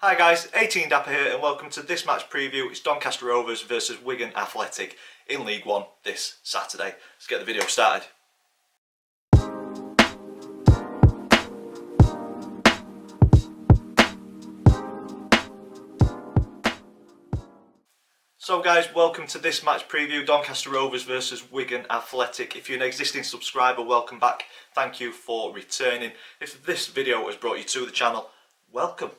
Hi guys, 18 Dapper here and welcome to this match preview. It's Doncaster Rovers versus Wigan Athletic in League One this Saturday. Let's get the video started. So guys, welcome to this match preview, Doncaster Rovers versus Wigan Athletic. If you're an existing subscriber, welcome back. Thank you for returning. If this video has brought you to the channel, welcome.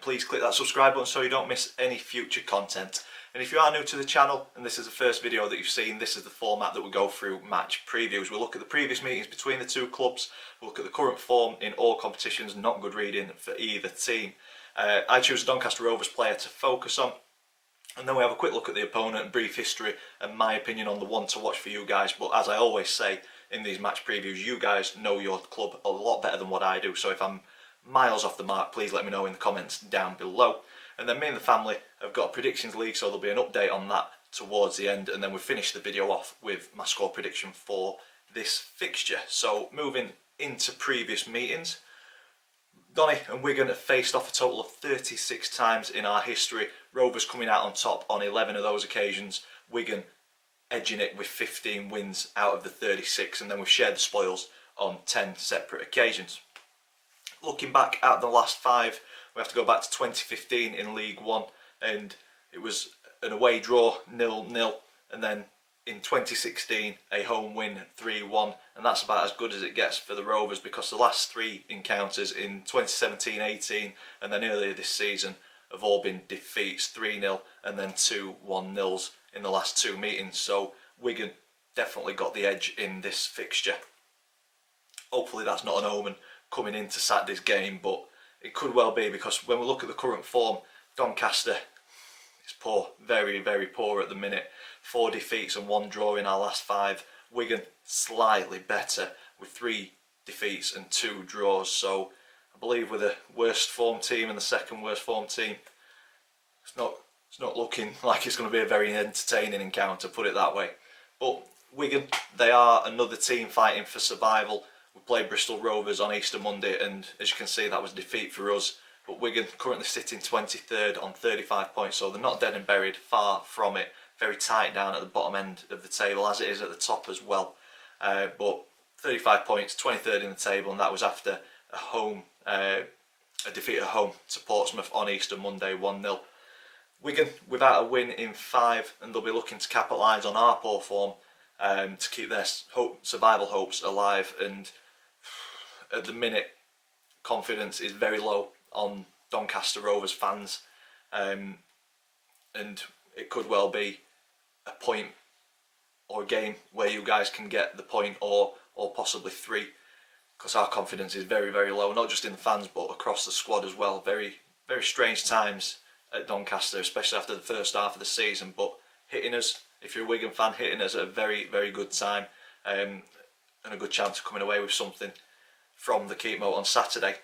Please click that subscribe button so you don't miss any future content. And if you are new to the channel and this is the first video that you've seen, this is the format that we go through match previews. We'll look at the previous meetings between the two clubs, we'll look at the current form in all competitions, not good reading for either team. I choose a Doncaster Rovers player to focus on. And then we have a quick look at the opponent and brief history and my opinion on the one to watch for you guys. But as I always say in these match previews, you guys know your club a lot better than what I do. So if I'm miles off the mark, please let me know in the comments down below. And then me and the family have got a predictions league, so there'll be an update on that towards the end. And then we finish the video off with my score prediction for this fixture. So moving into previous meetings, Donny and Wigan have faced off a total of 36 times in our history. Rovers coming out on top on 11 of those occasions. Wigan edging it with 15 wins out of the 36, and then we've shared the spoils on 10 separate occasions. Looking back at the last 5, we have to go back to 2015 in League One, and it was an away draw 0-0, and then in 2016 a home win 3-1, and that's about as good as it gets for the Rovers, because the last 3 encounters in 2017-18 and then earlier this season have all been defeats, 3-0 and then 2 1-0s in the last 2 meetings. So Wigan definitely got the edge in this fixture. Hopefully that's not an omen coming into Saturday's game, but it could well be, because when we look at the current form, Doncaster is poor, very poor at the minute. 4 defeats and 1 draw in our last 5. Wigan slightly better with 3 defeats and 2 draws. So I believe we're the worst form team and the second worst form team. It's not looking like it's going to be a very entertaining encounter, put it that way. But Wigan, they are another team fighting for survival. We played Bristol Rovers on Easter Monday, and as you can see, that was defeat for us. But Wigan currently sitting 23rd on 35 points, so they're not dead and buried, far from it. Very tight down at the bottom end of the table, as it is at the top as well. But 35 points, 23rd in the table, and that was after a defeat at home to Portsmouth on Easter Monday, 1-0. Wigan without a win in 5, and they'll be looking to capitalise on our poor form to keep their survival hopes alive. And at the minute, confidence is very low on Doncaster Rovers fans, and it could well be a point or a game where you guys can get the point or possibly 3, because our confidence is very low, not just in the fans but across the squad as well. Very strange times at Doncaster, especially after the first half of the season, but hitting us, if you're a Wigan fan, hitting us at a very good time, and a good chance of coming away with something from the Keepmoat on Saturday.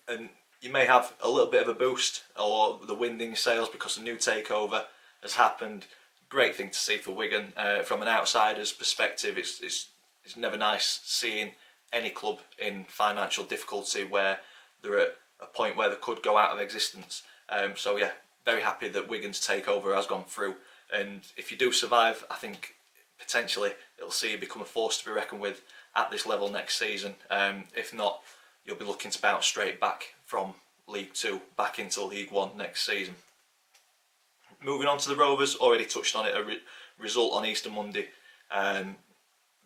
And you may have a little bit of a boost or the wind in your sails because the new takeover has happened. Great thing to see for Wigan. From an outsider's perspective, it's never nice seeing any club in financial difficulty where they're at a point where they could go out of existence. So yeah, very happy that Wigan's takeover has gone through, and if you do survive, I think potentially it'll see you become a force to be reckoned with at this level next season. If not, you'll be looking to bounce straight back from League 2 back into League 1 next season. Moving on to the Rovers, already touched on it, a result on Easter Monday,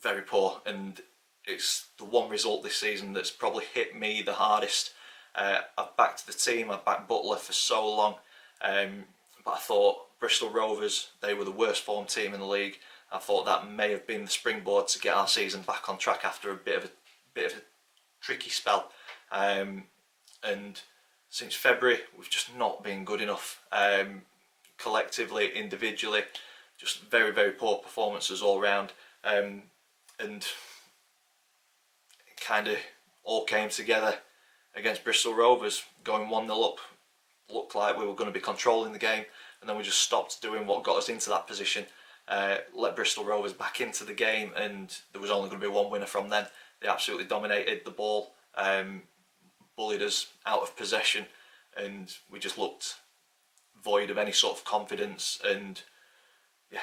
very poor, and it's the one result this season that's probably hit me the hardest. I've backed the team, I've backed Butler for so long, but I thought Bristol Rovers, they were the worst form team in the league. I thought that may have been the springboard to get our season back on track after a bit of a tricky spell, and since February we've just not been good enough, collectively, individually, just very poor performances all round, and it kind of all came together against Bristol Rovers, going 1-0 up. Looked like we were going to be controlling the game, and then we just stopped doing what got us into that position. Let Bristol Rovers back into the game, and there was only going to be one winner from then. They absolutely dominated the ball, bullied us out of possession, and we just looked void of any sort of confidence, and yeah,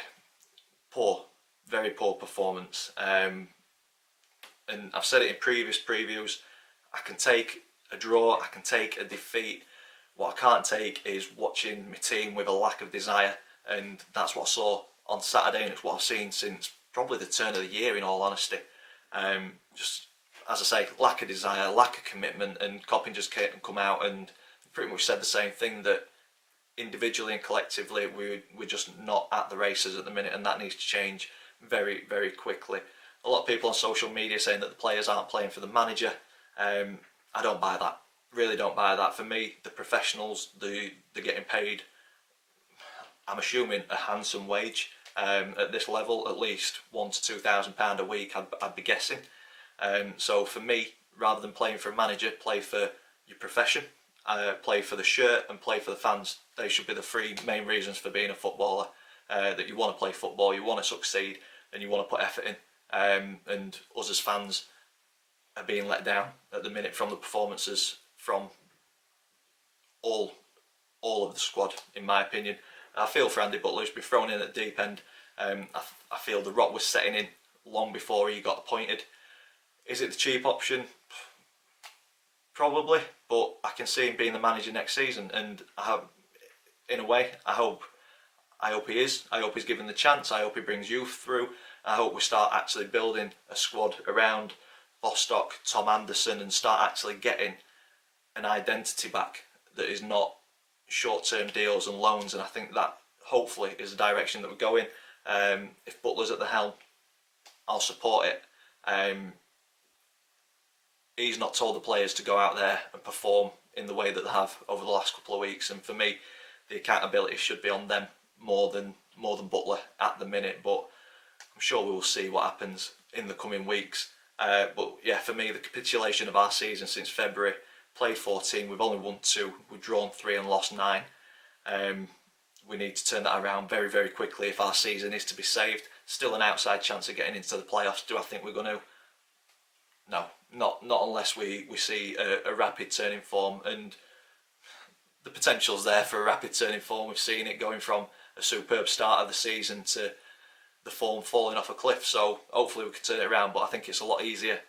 very poor performance. And I've said it in previous previews, I can take a draw, I can take a defeat. What I can't take is watching my team with a lack of desire, and that's what I saw on Saturday, and it's what I've seen since probably the turn of the year, in all honesty. Just, as I say, lack of desire, lack of commitment, and Coppin just come out and pretty much said the same thing, that individually and collectively we're just not at the races at the minute, and that needs to change very, very quickly. A lot of people on social media saying that the players aren't playing for the manager. I don't buy that. Really don't buy that. For me, the professionals, they're getting paid, I'm assuming, a handsome wage at this level, at least £1,000 to £2,000 a week, I'd be guessing. So for me, rather than playing for a manager, play for your profession, play for the shirt and play for the fans. They should be the three main reasons for being a footballer, that you want to play football, you want to succeed, and you want to put effort in. And us as fans are being let down at the minute from the performances from all of the squad, in my opinion. I feel for Andy Butler, who's been thrown in at the deep end. I feel the rot was setting in long before he got appointed. Is it the cheap option? Probably, but I can see him being the manager next season, and in a way, I hope he is. I hope he's given the chance. I hope he brings youth through. I hope we start actually building a squad around Bostock, Tom Anderson, and start actually getting an identity back that is not short-term deals and loans. And I think that hopefully is the direction that we're going. If Butler's at the helm, I'll support it. He's not told the players to go out there and perform in the way that they have over the last couple of weeks, and for me, the accountability should be on them more than Butler at the minute. But I'm sure we will see what happens in the coming weeks. But yeah, for me, the capitulation of our season since February, played 14, we've only won 2, we've drawn 3 and lost 9. We need to turn that around very, very quickly if our season is to be saved. Still an outside chance of getting into the playoffs. Do I think we're going to? No, not unless we see a rapid turn in form, and the potential's there for a rapid turn in form. We've seen it going from a superb start of the season to the form falling off a cliff, so hopefully we can turn it around. But I think it's a lot easier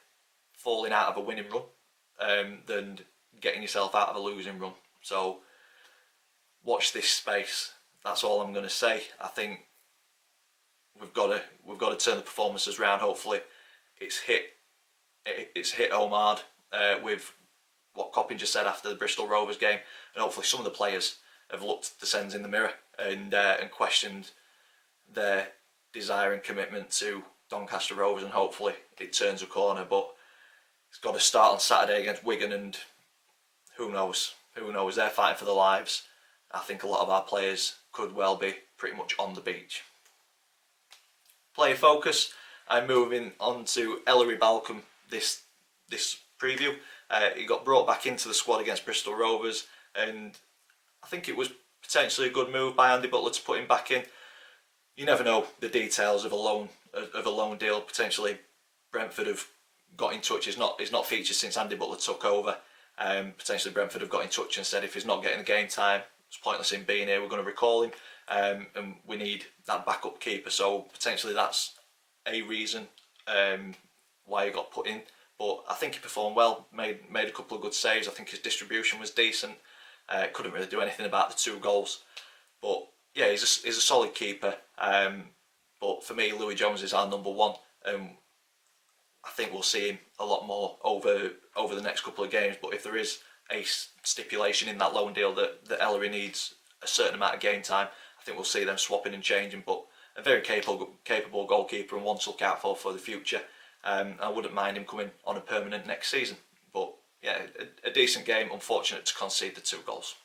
falling out of a winning run than getting yourself out of a losing run. So watch this space. That's all I'm going to say. I think we've got to turn the performances around. Hopefully it's hit home hard with what Coppin just said after the Bristol Rovers game, and hopefully some of the players have looked the Sens in the mirror and questioned their desire and commitment to Doncaster Rovers, and hopefully it turns a corner. But it's got to start on Saturday against Wigan, and who knows, they're fighting for their lives. I think a lot of our players could well be pretty much on the beach. Player focus, I'm moving on to Ellery Balcombe this preview. He got brought back into the squad against Bristol Rovers, and I think it was potentially a good move by Andy Butler to put him back in. You never know the details of a loan deal. Potentially Brentford have got in touch. It's not featured since Andy Butler took over. Potentially Brentford have got in touch and said if he's not getting the game time, it's pointless in being here. We're going to recall him, and we need that backup keeper. So potentially that's a reason why he got put in. But I think he performed well, made a couple of good saves. I think his distribution was decent. Couldn't really do anything about the 2 goals. But yeah, he's a solid keeper. But for me, Louis Jones is our number 1. I think we'll see him a lot more over the next couple of games. But if there is a stipulation in that loan deal that Ellery needs a certain amount of game time, I think we'll see them swapping and changing. But a very capable goalkeeper, and one to look out for the future. I wouldn't mind him coming on a permanent next season. But yeah, a decent game. Unfortunate to concede the 2 goals.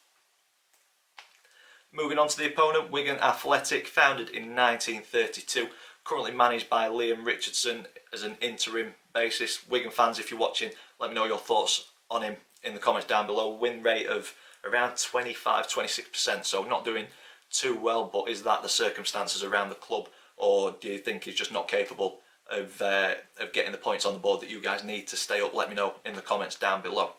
Moving on to the opponent, Wigan Athletic, founded in 1932, currently managed by Liam Richardson as an interim basis. Wigan fans, if you're watching, let me know your thoughts on him in the comments down below. Win rate of around 25-26%, so not doing too well, but is that the circumstances around the club, or do you think he's just not capable of getting the points on the board that you guys need to stay up? Let me know in the comments down below.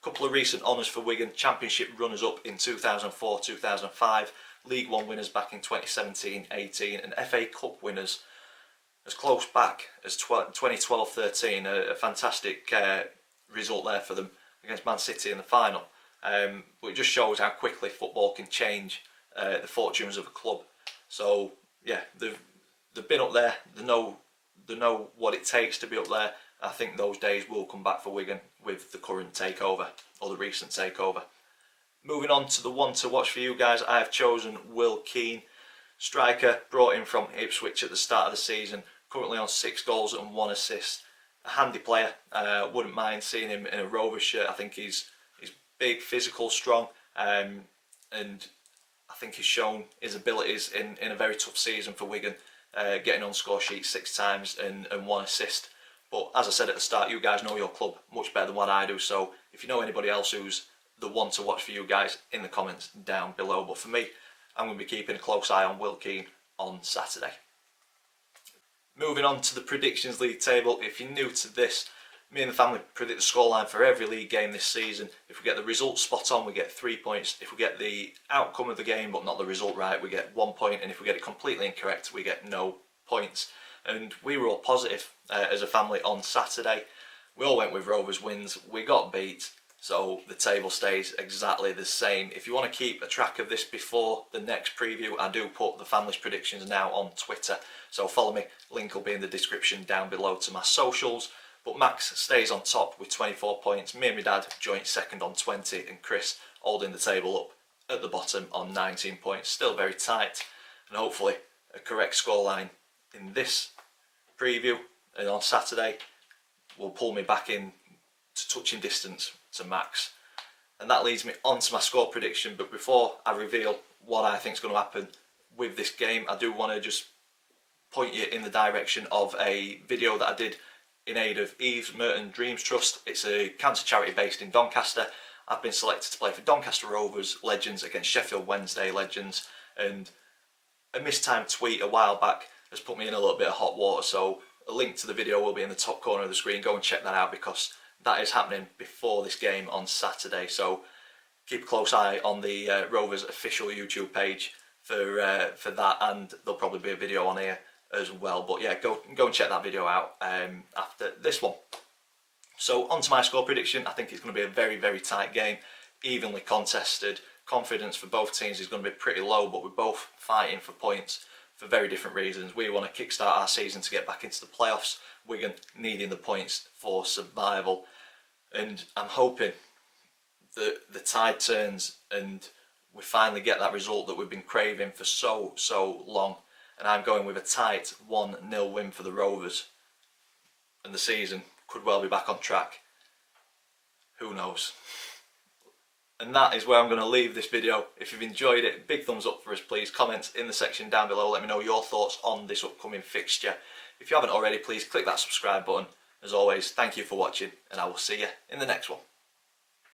Couple of recent honours for Wigan: Championship runners-up in 2004-2005, League One winners back in 2017-18, and FA Cup winners as close back as 2012-13. A fantastic result there for them against Man City in the final. But it just shows how quickly football can change the fortunes of a club. So yeah, they've been up there. They know what it takes to be up there. I think those days will come back for Wigan with the current takeover, or the recent takeover. Moving on to the one to watch for you guys, I have chosen Will Keane, striker brought in from Ipswich at the start of the season, currently on 6 goals and 1 assist. A handy player. Wouldn't mind seeing him in a Rovers shirt. I think he's big, physical, strong, and I think he's shown his abilities in a very tough season for Wigan, getting on score sheet 6 times and 1 assist. But as I said at the start, you guys know your club much better than what I do, so if you know anybody else who's the one to watch for you guys, in the comments down below. But for me, I'm going to be keeping a close eye on Will Keane on Saturday. Moving on to the Predictions League table. If you're new to this, me and the family predict the scoreline for every league game this season. If we get the result spot on, we get 3 points. If we get the outcome of the game but not the result right, we get 1 point. And if we get it completely incorrect, we get no points. And we were all positive as a family on Saturday. We all went with Rovers wins. We got beat, so the table stays exactly the same. If you want to keep a track of this before the next preview, I do put the family's predictions now on Twitter, so follow me. Link will be in the description down below to my socials. But Max stays on top with 24 points. Me and my dad joint second on 20, and Chris holding the table up at the bottom on 19 points. Still very tight, and hopefully a correct scoreline in this preview and on Saturday will pull me back in to touching distance to Max. And that leads me on to my score prediction. But before I reveal what I think is going to happen with this game, I do want to just point you in the direction of a video that I did in aid of Eve's Merton Dreams Trust. It's a cancer charity based in Doncaster. I've been selected to play for Doncaster Rovers Legends against Sheffield Wednesday Legends, and a mistimed tweet a while back has put me in a little bit of hot water, so a link to the video will be in the top corner of the screen. Go and check that out, because that is happening before this game on Saturday. So keep a close eye on the Rovers official YouTube page for that, and there'll probably be a video on here as well. But yeah, go and check that video out after this one. So on to my score prediction. I think it's going to be a very, very tight game, evenly contested. Confidence for both teams is going to be pretty low, but we're both fighting for points for very different reasons. We want to kickstart our season to get back into the playoffs. Wigan needing the points for survival. And I'm hoping that the tide turns and we finally get that result that we've been craving for so long. And I'm going with a tight 1-0 win for the Rovers. And the season could well be back on track. Who knows? And that is where I'm going to leave this video. If you've enjoyed it, big thumbs up for us please. Comment in the section down below. Let me know your thoughts on this upcoming fixture. If you haven't already, please click that subscribe button. As always, thank you for watching, and I will see you in the next one.